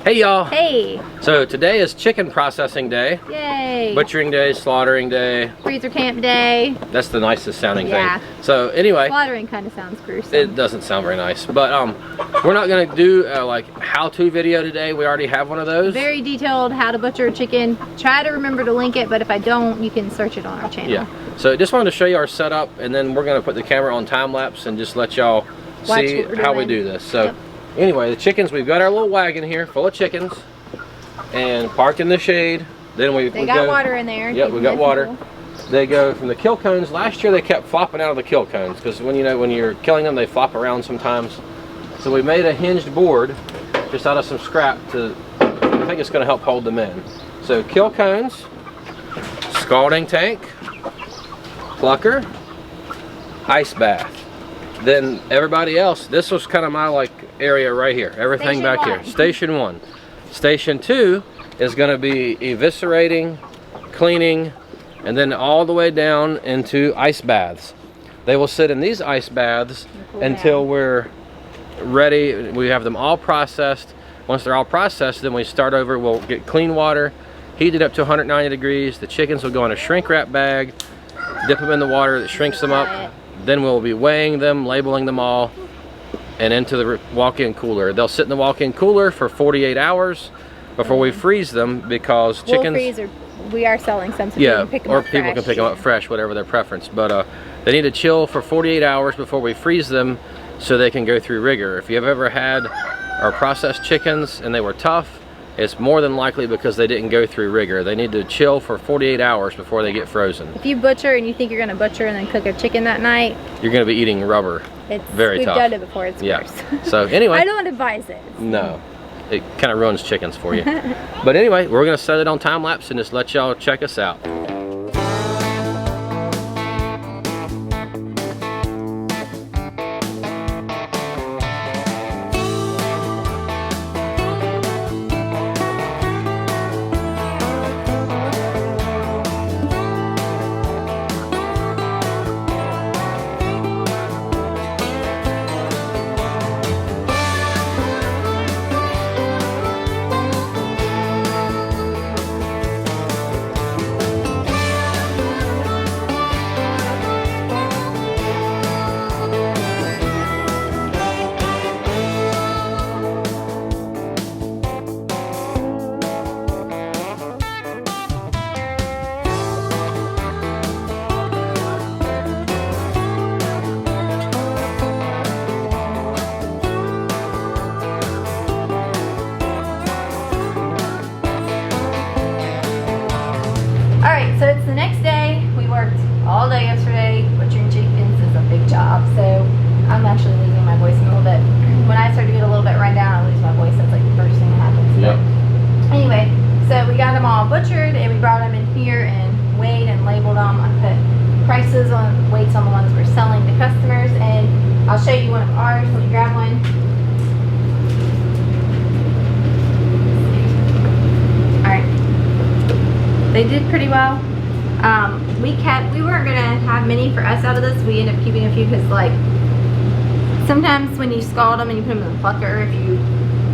Hey y'all. Hey. So today is chicken processing day. Yay. Butchering day, slaughtering day. Freezer camp day. That's the nicest sounding Yeah. thing. So anyway. Slaughtering kind of sounds gruesome. It doesn't sound very nice. But we're not gonna do like how-to video today. We already have one of those. Very detailed how to butcher a chicken. Try to remember to link it, but if I don't, you can search it on our channel. Yeah. So just wanted to show you our setup, and then we're gonna put the camera on time lapse and just let y'all see how we do this. So. Yep. Anyway, the chickens, we've got our little wagon here full of chickens and parked in the shade. Then we got water in there. Yep, we got water. Cool. They go from the kill cones. Last year they kept flopping out of the kill cones because when you're killing them, they flop around sometimes. So we made a hinged board just out of some scrap to, I think it's going to help hold them in. So kill cones, scalding tank, plucker, ice bath. Then everybody else, this was kind of my like area right here, everything back here. Station 1. Station 2 is going to be eviscerating, cleaning, and then all the way down into ice baths. They will sit in these ice baths until we're ready. We have them all processed. Once they're all processed, then we start over. We'll get clean water, heat it up to 190 degrees. The chickens will go in a shrink wrap bag, dip them in the water that shrinks them up. Then we'll be weighing them, labeling them all, and into the walk-in cooler. They'll sit in the walk-in cooler for 48 hours before we freeze them, because chickens... We'll freeze, or we are selling some, so yeah, people can pick them or up people fresh. can pick them up fresh, whatever their preference. But they need to chill for 48 hours before we freeze them so they can go through rigor. If you've ever had our processed chickens and they were tough, it's more than likely because they didn't go through rigor. They need to chill for 48 hours before they get frozen. If you butcher and you think you're going to butcher and then cook a chicken that night, you're going to be eating rubber. It's very tough. We've done it before. It's gross. So anyway. I don't advise it. No. It kind of ruins chickens for you. But anyway, we're going to set it on time lapse and just let y'all check us out. So it's the next day. We worked all day yesterday. Butchering chickens is a big job. So I'm actually losing my voice a little bit. When I start to get a little bit run down, I lose my voice. That's like the first thing that happens. Yep. Anyway, so we got them all butchered and we brought them in here and weighed and labeled them. I put prices on weights on the ones we're selling to customers, and I'll show you one of ours. Let me grab one. Alright. They did pretty well. We weren't gonna have many for us out of this. We ended up keeping a few because, like, sometimes when you scald them and you put them in the plucker, if you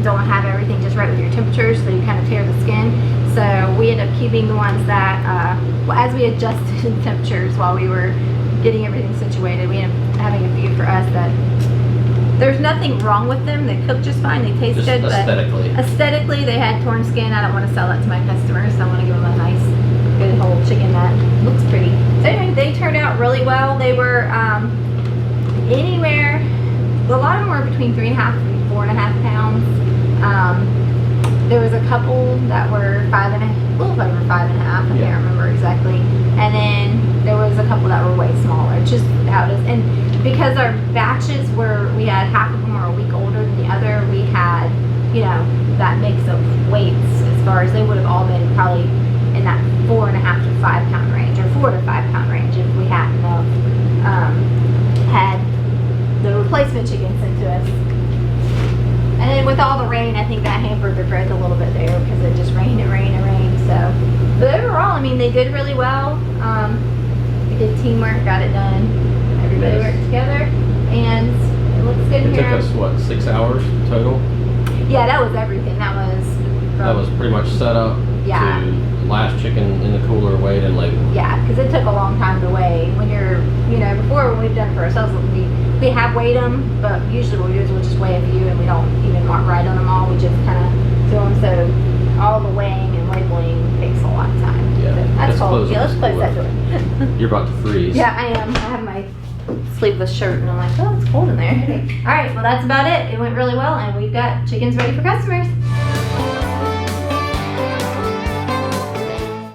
don't have everything just right with your temperatures, so you kind of tear the skin. So we ended up keeping the ones that, well, as we adjusted the temperatures while we were getting everything situated, we ended up having a few for us that there's nothing wrong with them. They cook just fine. They taste good, but aesthetically they had torn skin. I don't want to sell that to my customers, so I want to give them a nice, good whole chicken that looks pretty. So anyway, they turned out really well. They were anywhere, a lot of them were between 3.5 and 4.5 pounds. There was a couple that were 5.5, a little over 5.5. I can't remember exactly. And then there was a couple that were way smaller. Just how it is. And because our batches were, we had half of them were a week older than the other, we had, you know, that mix of weights as far as they would have all been probably in that 4.5 to 5 pound range, or 4 to 5 pound range if we hadn't had the replacement chicken sent to us. And then with all the rain, I think that hampered their growth a little bit there because it just rained and rained and rained. So, but overall, I mean, they did really well. We did teamwork, got it done. Everybody worked together, and it looks good here. It took us, what, 6 hours total? Yeah, that was everything. That was pretty much set up Yeah. to last chicken in the cooler, weighed and labeled. Yeah, because it took a long time to weigh. When you're, before when we've done it for ourselves, we have weighed them, but usually what we do is we'll just weigh a few and we don't even write on them all. We just kind of do them. So all the weighing and labeling takes a lot of time. Yeah, So that's cool. Yeah, let's this close that cooler. door. You're about to freeze. Yeah, I am. I have my sleeveless shirt and I'm like, oh, it's cold in there. All right, well that's about it. It went really well and we've got chickens ready for customers.